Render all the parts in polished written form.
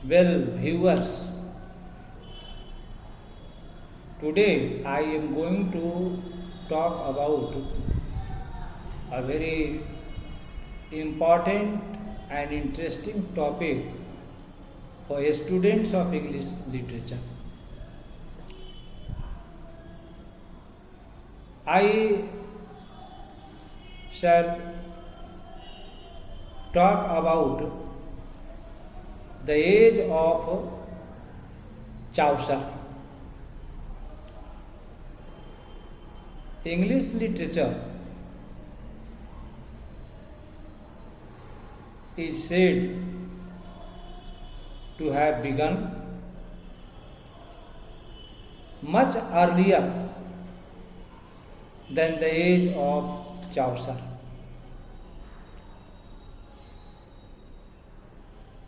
Well, viewers, today I am going to talk about a very important and interesting topic for students of English literature. I shall talk about the age of Chaucer. English literature is said to have begun much earlier than the age of Chaucer.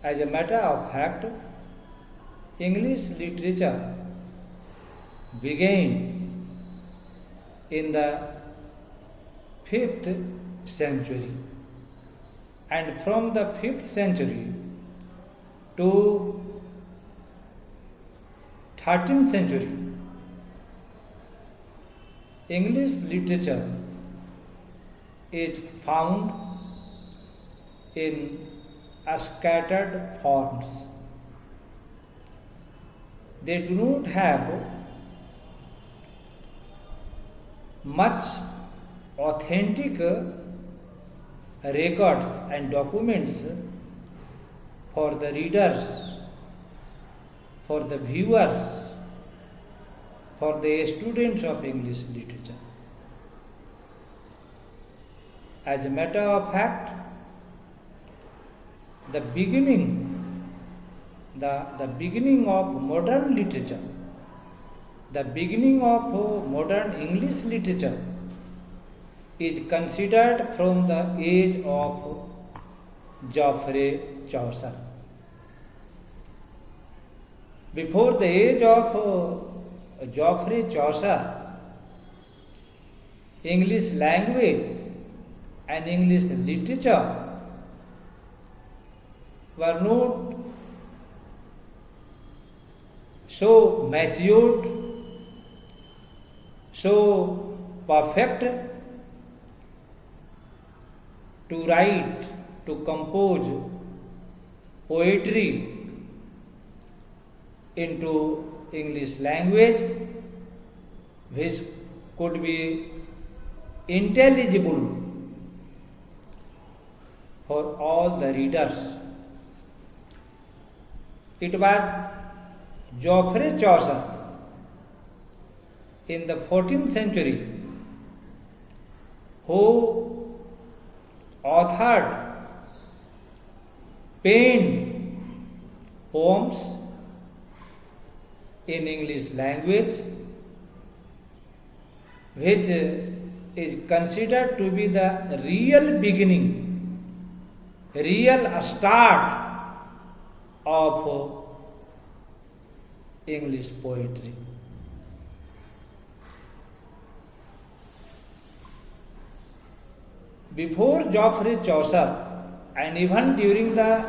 As a matter of fact, English literature began in the 5th century, and from the 5th century to 13th century, English literature is found in scattered forms. They do not have much authentic records and documents for the readers, for the viewers, for the students of English literature. As a matter of fact, the beginning of modern literature, the beginning of modern English literature is considered from the age of Geoffrey Chaucer. Before the age of Geoffrey Chaucer, English language and English literature were not so matured, so perfect to write, to compose poetry into English language which could be intelligible for all the readers. It was Geoffrey Chaucer in the 14th century who authored, penned poems in English language, which is considered to be the real beginning, real start of English poetry. Before Geoffrey Chaucer and even during the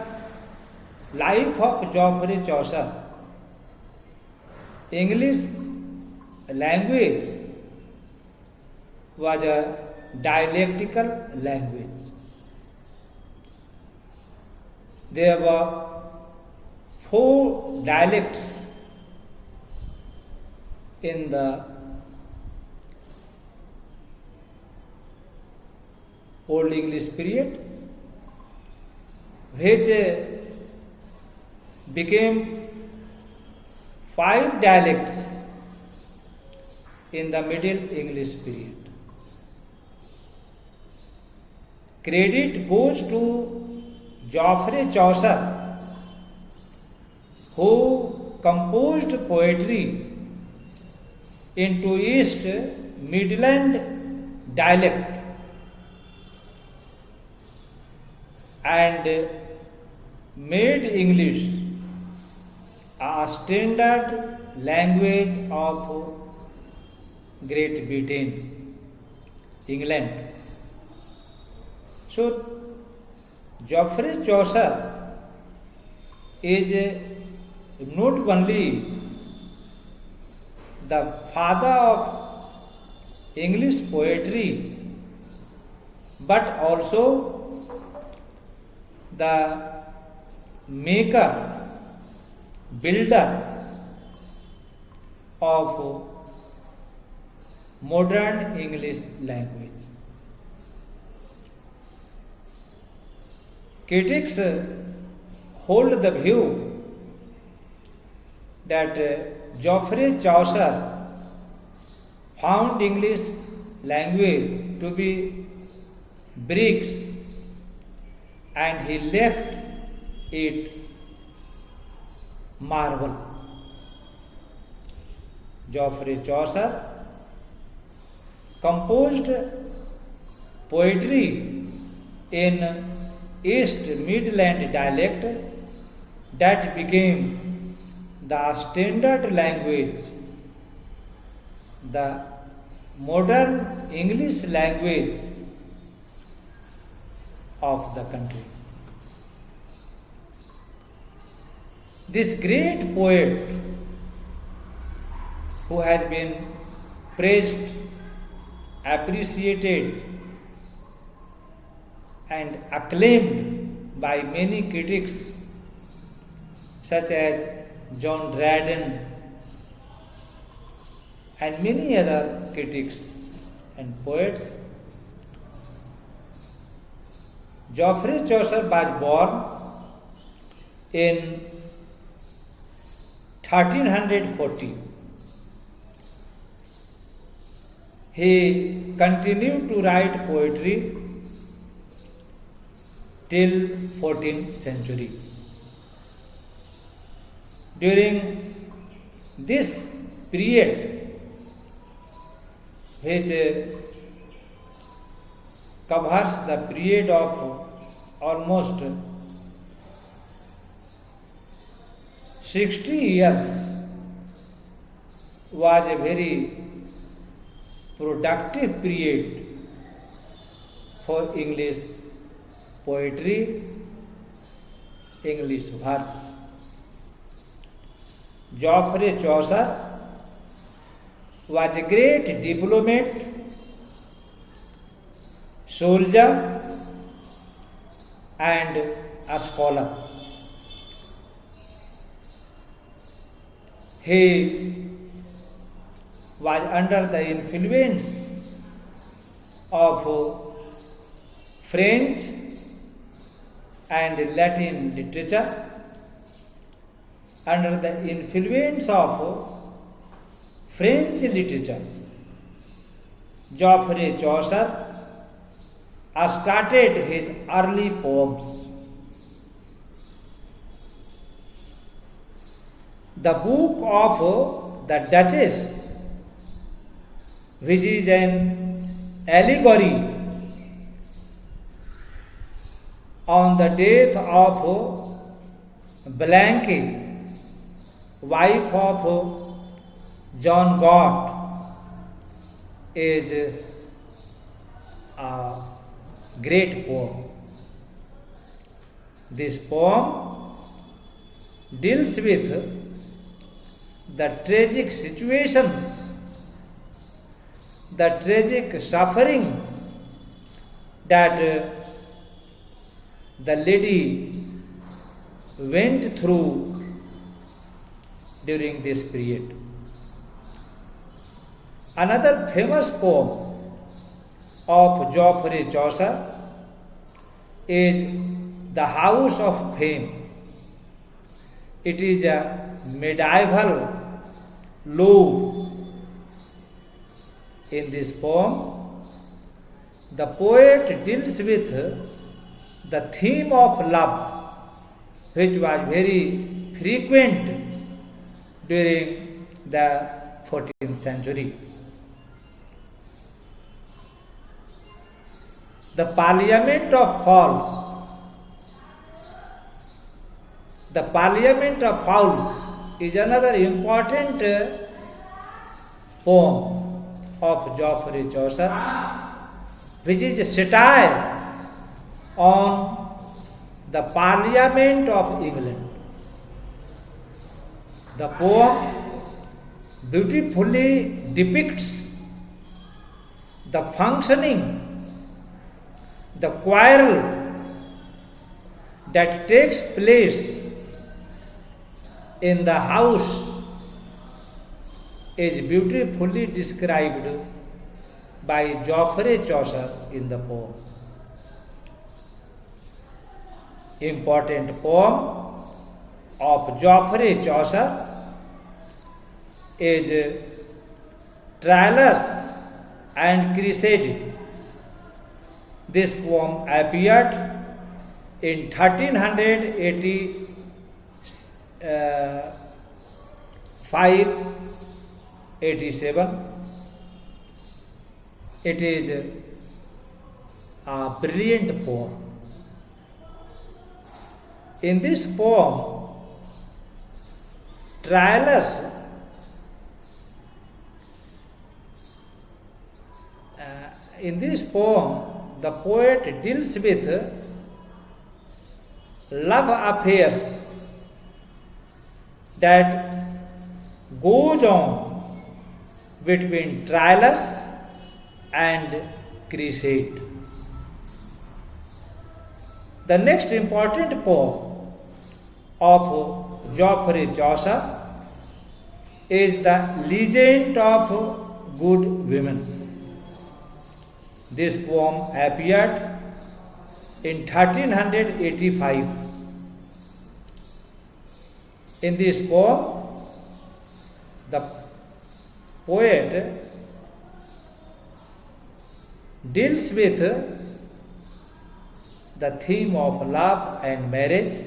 life of Geoffrey Chaucer, English language was a dialectical language. There were 4 dialects in the Old English period, which became 5 dialects in the Middle English period. Credit goes to Geoffrey Chaucer, who composed poetry into East Midland dialect and made English a standard language of Great Britain, England. So, Geoffrey Chaucer is not only the father of English poetry but also the maker, builder of modern English language. Critics hold the view that Geoffrey Chaucer found English language to be bricks and he left it marble. Geoffrey Chaucer composed poetry in East Midland dialect that became the standard language, the modern English language of the country. This great poet, who has been praised, appreciated, and acclaimed by many critics, such as John Dryden and many other critics and poets. Geoffrey Chaucer was born in 1340. He continued to write poetry till 14th century. During this period, which covers the period of almost 60 years, was a very productive period for English poetry, English verse. Geoffrey Chaucer was a great diplomat, soldier, and a scholar. He was under the influence of French and Latin literature, under the influence of French literature. Geoffrey Chaucer started his early poems. The Book of the Duchess, which is an allegory on the death of Blanche, wife of John Galt, is a great poem. This poem deals with the tragic situations, the tragic suffering that the lady went through during this period. Another famous poem of Geoffrey Chaucer is The House of Fame. It is a medieval love. In this poem, the poet deals with the theme of love, which was very frequent during the 14th century. The Parliament of Fowls. The Parliament of Fowls is another important poem of Geoffrey Chaucer, which is a satire on the Parliament of England. The poem beautifully depicts the functioning, the quarrel that takes place in the house is beautifully described by Geoffrey Chaucer in the poem. Important poem of Geoffrey Chaucer is Troilus and Cressida. This poem appeared in 1385-87. It is a brilliant poem. In this poem, Troilus the poet deals with love affairs that goes on between Troilus and Cressida. The next important poem of Geoffrey Chaucer is the Legend of Good Women. This poem appeared in 1385. In this poem, the poet deals with the theme of love and marriage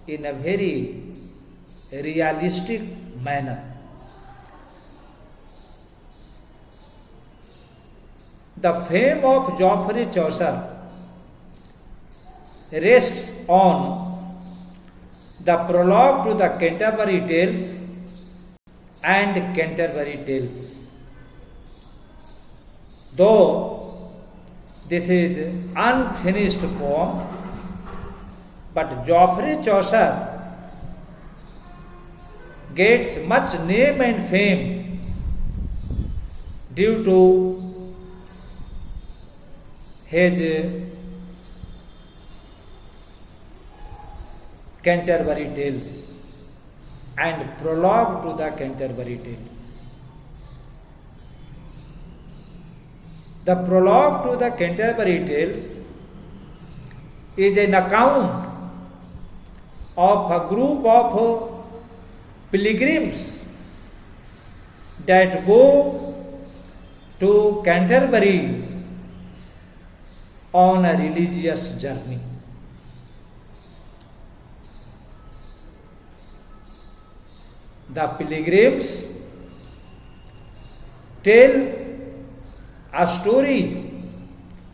in a very realistic manner. The fame of Geoffrey Chaucer rests on the prologue to the Canterbury Tales and Canterbury Tales. Though this is unfinished poem, but Geoffrey Chaucer gets much name and fame due to his Canterbury Tales and prologue to the Canterbury Tales. The prologue to the Canterbury Tales is an account of a group of pilgrims that go to Canterbury on a religious journey. The pilgrims tell a stories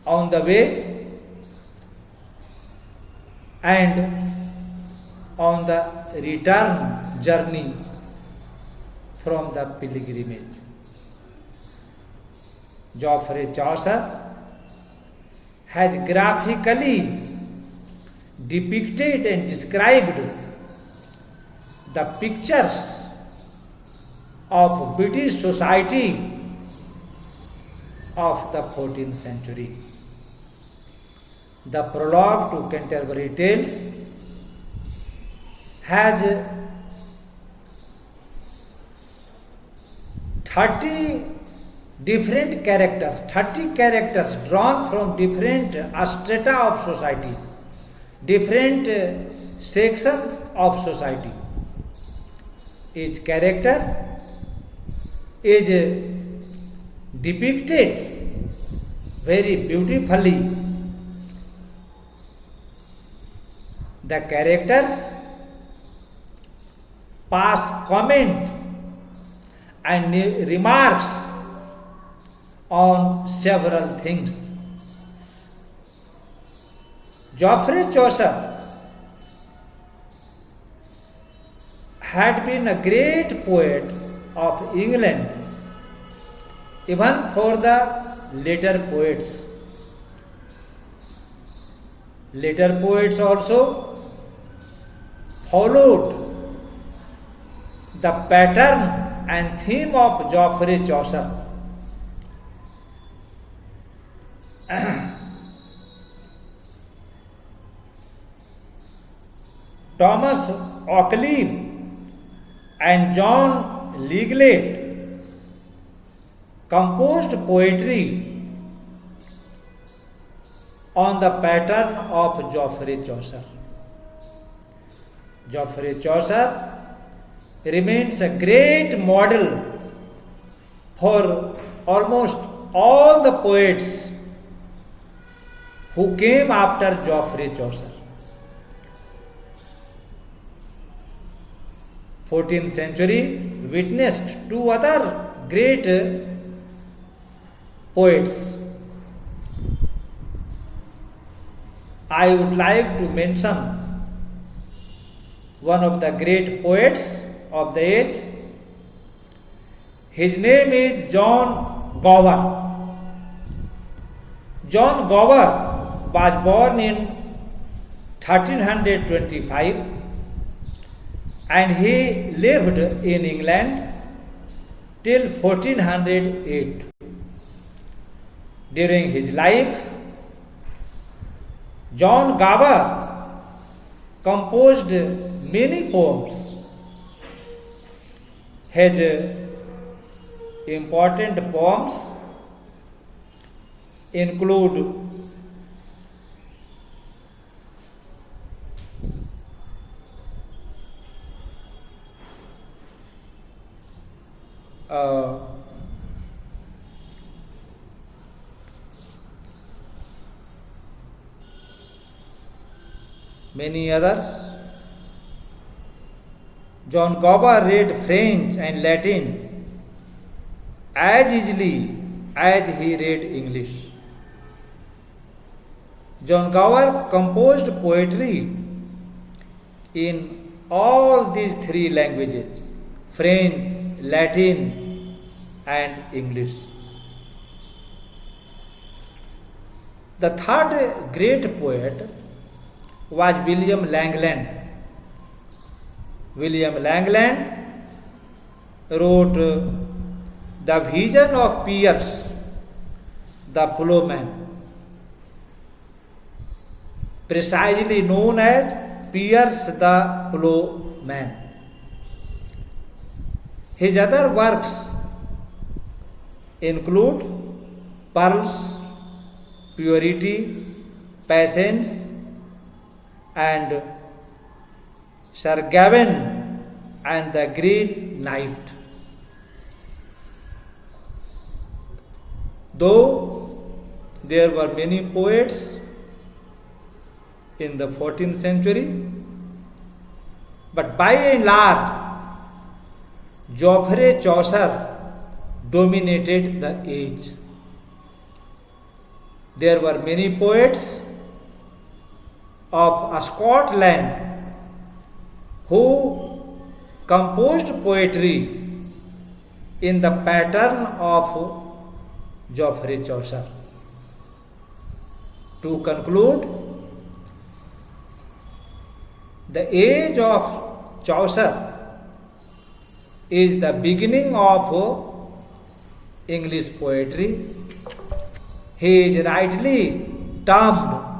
on the way and on the return journey from the pilgrimage. Geoffrey Chaucer has graphically depicted and described the pictures of British society of the 14th century. The prologue to Canterbury Tales has 30 different characters, 30 characters drawn from different strata of society, different sections of society. Each character is depicted very beautifully. The characters pass comment and remarks on several things. Geoffrey Chaucer had been a great poet of England even for the later poets. Later poets also followed the pattern and theme of Geoffrey Chaucer. Thomas Occleve and John Leiglet composed poetry on the pattern of Geoffrey Chaucer. Geoffrey Chaucer remains a great model for almost all the poets who came after Geoffrey Chaucer. 14th century witnessed two other great poets. I would like to mention one of the great poets of the age. His name is John Gower. John Gower was born in 1325 and he lived in England till 1408. During his life, John Gower composed many poems. His important poems include many others. John Gower read French and Latin as easily as he read English. John Gower composed poetry in all these three languages: French, Latin, and English. The third great poet was William Langland. William Langland wrote The Vision of Piers the Plowman, precisely known as Piers the Plowman. His other works include Pearls, Purity, Patience, and Sir Gawain and the Green Knight. Though there were many poets in the 14th century, but by and large, Geoffrey Chaucer dominated the age. There were many poets of Scotland who composed poetry in the pattern of Geoffrey Chaucer. To conclude, the age of Chaucer is the beginning of English poetry. He is rightly termed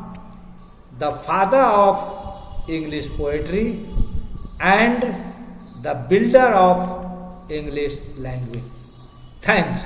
the father of English poetry and the builder of English language. Thanks.